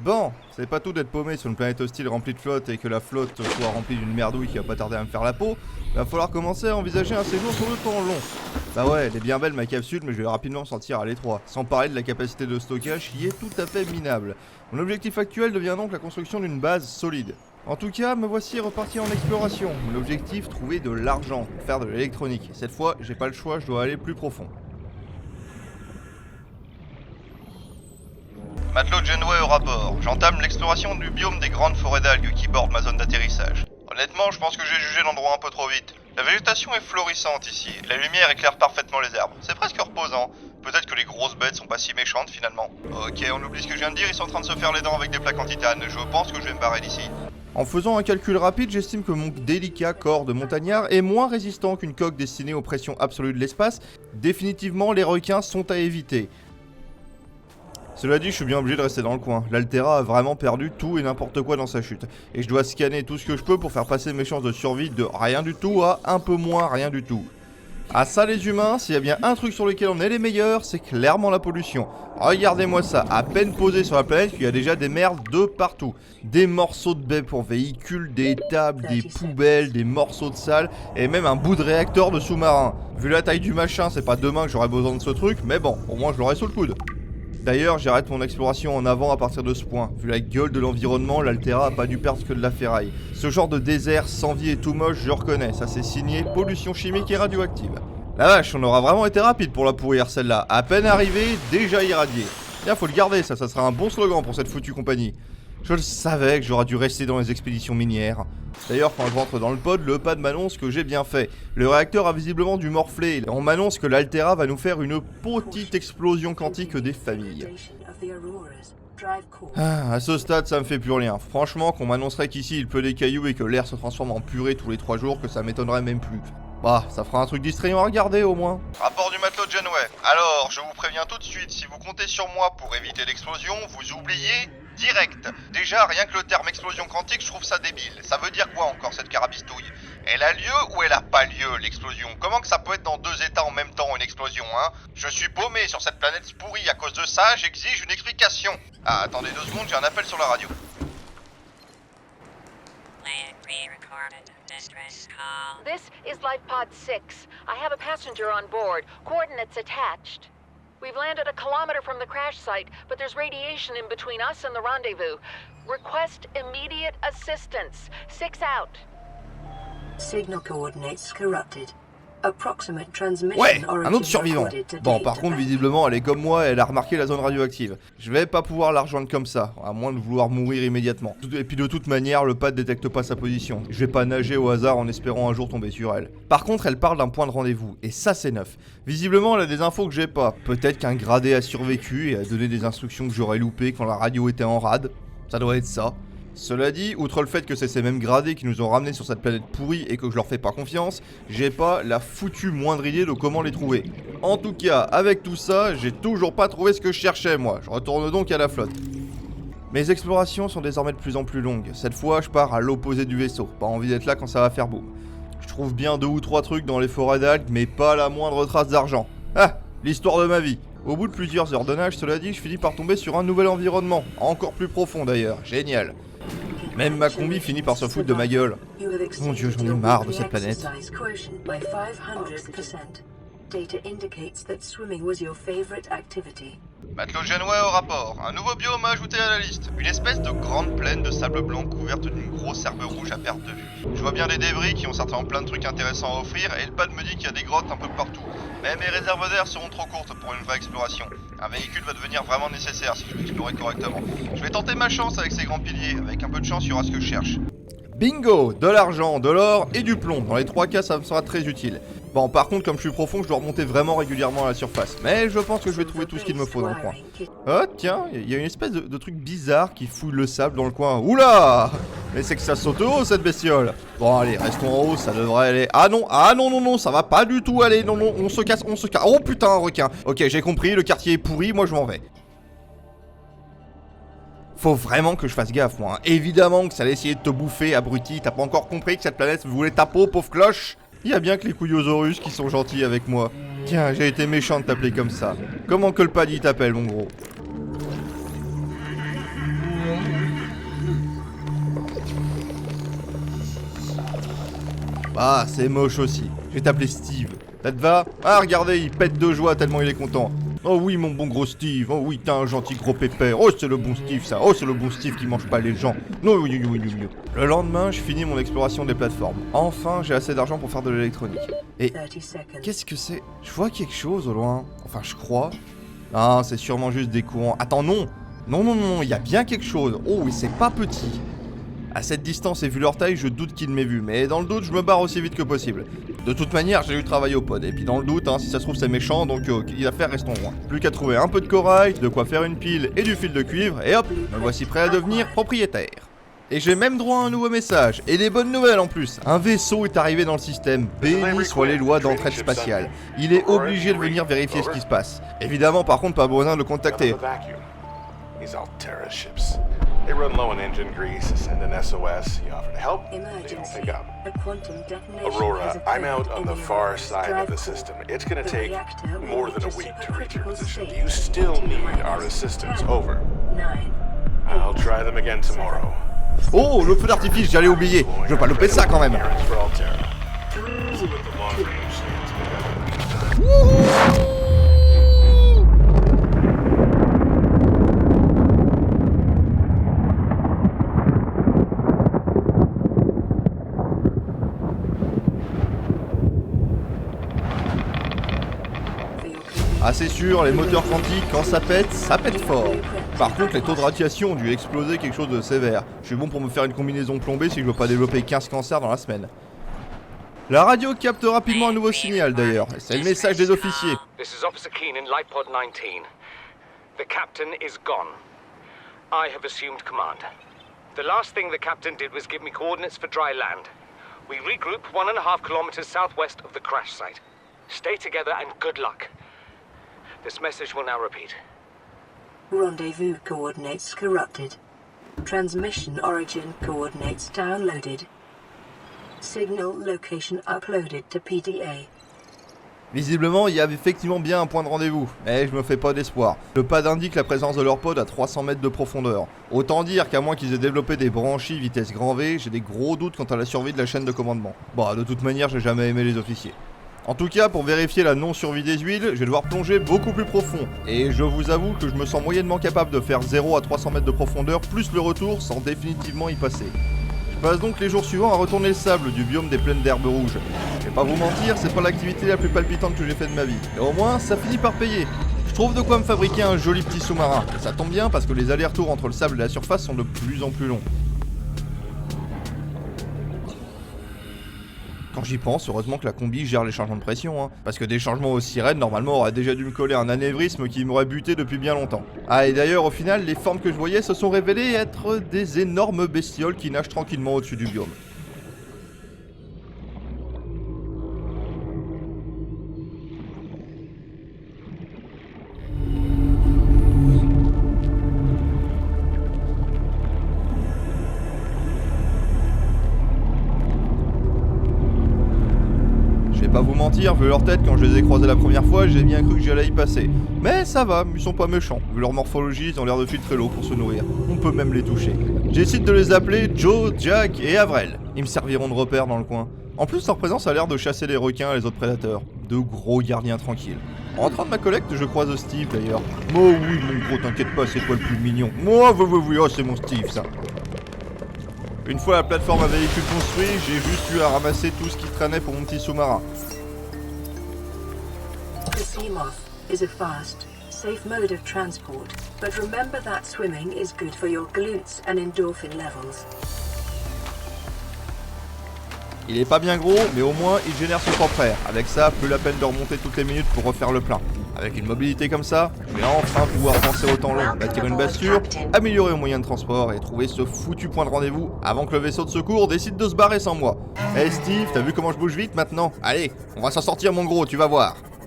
Bon, c'est pas tout d'être paumé sur une planète hostile remplie de flotte et que la flotte soit remplie d'une merdouille qui va pas tarder à me faire la peau. Va falloir commencer à envisager un séjour sur le temps long. Bah ouais, elle est bien belle ma capsule, mais je vais rapidement me sentir à l'étroit. Sans parler de la capacité de stockage qui est tout à fait minable. Mon objectif actuel devient donc la construction d'une base solide. En tout cas, me voici reparti en exploration. Mon objectif, trouver de l'argent, faire de l'électronique. Cette fois, j'ai pas le choix, je dois aller plus profond. Matelot Genway au rapport. J'entame l'exploration du biome des grandes forêts d'algues qui bordent ma zone d'atterrissage. Honnêtement, je pense que j'ai jugé l'endroit un peu trop vite. La végétation est florissante ici, la lumière éclaire parfaitement les herbes. C'est presque reposant. Peut-être que les grosses bêtes sont pas si méchantes finalement. Ok, on oublie ce que je viens de dire, ils sont en train de se faire les dents avec des plaques en titane. Je pense que je vais me barrer d'ici. En faisant un calcul rapide, j'estime que mon délicat corps de montagnard est moins résistant qu'une coque destinée aux pressions absolues de l'espace. Définitivement, les requins sont à éviter. Cela dit, je suis bien obligé de rester dans le coin. L'Altera a vraiment perdu tout et n'importe quoi dans sa chute. Et je dois scanner tout ce que je peux pour faire passer mes chances de survie de rien du tout à un peu moins rien du tout. Ah ça les humains, s'il y a bien un truc sur lequel on est les meilleurs, c'est clairement la pollution. Regardez-moi ça, à peine posé sur la planète qu'il y a déjà des merdes de partout. Des morceaux de baies pour véhicules, des tables, des poubelles, des morceaux de salle et même un bout de réacteur de sous-marin. Vu la taille du machin, c'est pas demain que j'aurai besoin de ce truc, mais bon, au moins je l'aurai sous le coude. D'ailleurs, j'arrête mon exploration en avant à partir de ce point. Vu la gueule de l'environnement, l'Altera a pas dû perdre que de la ferraille. Ce genre de désert sans vie et tout moche, je reconnais. Ça c'est signé pollution chimique et radioactive. La vache, on aura vraiment été rapide pour la pourrir celle-là. À peine arrivée, déjà irradiée. Bien, faut le garder, ça sera un bon slogan pour cette foutue compagnie. Je le savais que j'aurais dû rester dans les expéditions minières. D'ailleurs, quand je rentre dans le pad m'annonce que j'ai bien fait. Le réacteur a visiblement dû morfler. On m'annonce que l'Altera va nous faire une petite explosion quantique des familles. Ah, à ce stade, ça me fait plus rien. Franchement, qu'on m'annoncerait qu'ici il pleut des cailloux et que l'air se transforme en purée tous les 3 jours, que ça m'étonnerait même plus. Bah, ça fera un truc distrayant à regarder au moins. Rapport du matelot Genway. Alors, je vous préviens tout de suite, si vous comptez sur moi pour éviter l'explosion, vous oubliez direct. Déjà, rien que le terme explosion quantique, je trouve ça débile. Ça veut dire quoi encore cette carabistouille? Elle a lieu ou elle a pas lieu l'explosion? Comment que ça peut être dans 2 états en même temps une explosion, hein? Je suis paumé sur cette planète pourrie, à cause de ça, j'exige une explication. Ah, attendez 2 secondes, j'ai un appel sur la radio. This is Life Pod 6. I have a passenger on board. Coordinates attached. We've landed a kilometer from the crash site, but there's radiation in between us and the rendezvous. Request immediate assistance. 6 out. Signal coordinates corrupted. Approximate transmission Ouais, un origin autre survivant. recorded to Bon, date par contre, about- visiblement, elle est comme moi, elle a remarqué la zone radioactive. Je vais pas pouvoir la rejoindre comme ça, à moins de vouloir mourir immédiatement. Et puis de toute manière, le pad détecte pas sa position. Je vais pas nager au hasard en espérant un jour tomber sur elle. Par contre, elle parle d'un point de rendez-vous, et ça c'est neuf. Visiblement, elle a des infos que j'ai pas. Peut-être qu'un gradé a survécu et a donné des instructions que j'aurais loupées quand la radio était en rade. Ça doit être ça. Cela dit, outre le fait que c'est ces mêmes gradés qui nous ont ramenés sur cette planète pourrie et que je leur fais pas confiance, j'ai pas la foutue moindre idée de comment les trouver. En tout cas, avec tout ça, j'ai toujours pas trouvé ce que je cherchais moi, je retourne donc à la flotte. Mes explorations sont désormais de plus en plus longues, cette fois je pars à l'opposé du vaisseau, pas envie d'être là quand ça va faire boum. Je trouve bien 2 ou 3 trucs dans les forêts d'algues, mais pas la moindre trace d'argent. Ah, l'histoire de ma vie. Au bout de plusieurs heures de nage, cela dit, je finis par tomber sur un nouvel environnement, encore plus profond d'ailleurs, génial. Même ma combi finit par se foutre de ma gueule. Mon Dieu, j'en ai marre de cette planète. Matelot Genway au rapport. Un nouveau biome ajouté à la liste. Une espèce de grande plaine de sable blanc couverte d'une grosse herbe rouge à perte de vue. Je vois bien des débris qui ont certainement plein de trucs intéressants à offrir et le pad me dit qu'il y a des grottes un peu partout. Mais mes réserves d'air seront trop courtes pour une vraie exploration. Un véhicule va devenir vraiment nécessaire si je veux explorer correctement. Je vais tenter ma chance avec ces grands piliers. Avec un peu de chance, il y aura ce que je cherche. Bingo! De l'argent, de l'or et du plomb. Dans les 3 cas, ça me sera très utile. Bon, par contre, comme je suis profond, je dois remonter vraiment régulièrement à la surface. Mais je pense que je vais trouver tout ce qu'il me faut dans le coin. Oh, tiens, il y a une espèce de truc bizarre qui fouille le sable dans le coin. Oula! Mais c'est que ça saute haut, cette bestiole. Bon, allez, restons en haut, ça devrait aller. Ah non, non, ça va pas du tout aller. Non, on se casse. Oh putain, un requin. Ok, j'ai compris, le quartier est pourri, moi je m'en vais. Faut vraiment que je fasse gaffe, moi. Évidemment que ça allait essayer de te bouffer, abruti. T'as pas encore compris que cette planète voulait ta peau, pauvre cloche? Il y a bien que les couillosaurus qui sont gentils avec moi. Tiens, j'ai été méchant de t'appeler comme ça. Comment que le pad il t'appelle, mon gros? Bah, c'est moche aussi. Je vais t'appeler Steve. Ça te va? Ah, regardez, il pète de joie tellement il est content. Oh oui, mon bon gros Steve. Oh oui, t'es un gentil gros pépère. Oh, c'est le bon Steve, ça. Oh, c'est le bon Steve qui mange pas les gens. Non, oui. Le lendemain, je finis mon exploration des plateformes. Enfin, j'ai assez d'argent pour faire de l'électronique. Et 30 seconds. qu'est-ce que c'est? Je vois quelque chose au loin. Enfin, je crois. Ah, c'est sûrement juste des courants. Attends, non. Non, il y a bien quelque chose. Oh, oui, c'est pas petit. À cette distance et vu leur taille, je doute qu'il m'ait vu, mais dans le doute, je me barre aussi vite que possible. De toute manière, j'ai eu travailler au pod, et puis dans le doute, si ça se trouve c'est méchant, donc qu'il a fait, restons loin. Plus qu'à trouver un peu de corail, de quoi faire une pile et du fil de cuivre, et hop, me voici prêt à devenir propriétaire. Et j'ai même droit à un nouveau message, et des bonnes nouvelles en plus. Un vaisseau est arrivé dans le système, béni soient les lois d'entraide spatiale. Il est obligé de venir vérifier ce qui se passe. Évidemment, par contre, pas besoin de le contacter. These Alterra ships. They run low on engine grease, send an SOS, you offer to help, they don't Emergency. pick up. A quantum detonation has Aurora, I'm occurred out on in the the far Aurora side of drive the core. system. It's gonna The take reactor will more than a reach week to reach your supercritical position. state You still in need minus our assistance. 10, Over. 9, I'll try them again tomorrow. Oh, le feu d'artifice, j'allais oublier. Je veux pas louper ça quand même. Clearance for Alterra. Cruise with the long range stands. Ah c'est sûr, les moteurs quantiques, quand ça pète fort. Par contre, les taux de radiation ont dû exploser quelque chose de sévère. Je suis bon pour me faire une combinaison plombée si je veux pas développer 15 cancers dans la semaine. La radio capte rapidement un nouveau signal d'ailleurs, c'est le message des officiers. This is Officer Keenan, Light Pod 19. The captain is gone. I have assumed command. The last thing the captain did was give me coordinates for dry land. We regroup 1.5 kilometers southwest of the crash site. Stay together and good luck. This message will now repeat. Rendezvous coordinates corrupted. Transmission origin coordinates downloaded. Signal location uploaded to PDA. Visiblement, il y avait effectivement bien un point de rendez-vous, mais je me fais pas d'espoir. Le pad indique la présence de leur pod à 300 mètres de profondeur. Autant dire qu'à moins qu'ils aient développé des branchies vitesse grand V, j'ai des gros doutes quant à la survie de la chaîne de commandement. Bah, de toute manière, j'ai jamais aimé les officiers. En tout cas, pour vérifier la non-survie des huiles, je vais devoir plonger beaucoup plus profond. Et je vous avoue que je me sens moyennement capable de faire 0 à 300 mètres de profondeur, plus le retour, sans définitivement y passer. Je passe donc les jours suivants à retourner le sable du biome des plaines d'herbes rouges. Je vais pas vous mentir, c'est pas l'activité la plus palpitante que j'ai fait de ma vie. Mais au moins, ça finit par payer. Je trouve de quoi me fabriquer un joli petit sous-marin. Et ça tombe bien parce que les allers-retours entre le sable et la surface sont de plus en plus longs. Quand j'y pense, heureusement que la combi gère les changements de pression, parce que des changements aussi raides, normalement, auraient déjà dû me coller un anévrisme qui m'aurait buté depuis bien longtemps. Ah, et d'ailleurs, au final, les formes que je voyais se sont révélées être des énormes bestioles qui nagent tranquillement au-dessus du biome. Pas vous mentir, vu leur tête, quand je les ai croisés la première fois, j'ai bien cru que j'allais y passer. Mais ça va, ils sont pas méchants. Vu leur morphologie, ils ont l'air de filtrer l'eau pour se nourrir. On peut même les toucher. J'hésite de les appeler Joe, Jack et Avril. Ils me serviront de repère dans le coin. En plus, leur présence a l'air de chasser les requins et les autres prédateurs. De gros gardiens tranquilles. En rentrant de ma collecte, je croise Steve d'ailleurs. Oh oui, mon gros, t'inquiète pas, c'est toi le plus mignon. Moi, oui, oh, c'est mon Steve, ça. Une fois la plateforme à véhicule construit, j'ai juste eu à ramasser tout ce qui traînait pour mon petit sous-marin. The Seamoth is a fast, safe mode of transport, but remember that swimming is good for your glutes and endorphin levels. Il est pas bien gros, mais au moins il génère son propre air. Avec ça, plus la peine de remonter toutes les minutes pour refaire le plein. Avec une mobilité comme ça, je vais enfin pouvoir penser au temps long, bâtir une basture, améliorer mon moyen de transport et trouver ce foutu point de rendez-vous avant que le vaisseau de secours décide de se barrer sans moi. Hey Steve, t'as vu comment je bouge vite maintenant? Allez, on va s'en sortir mon gros, tu vas voir.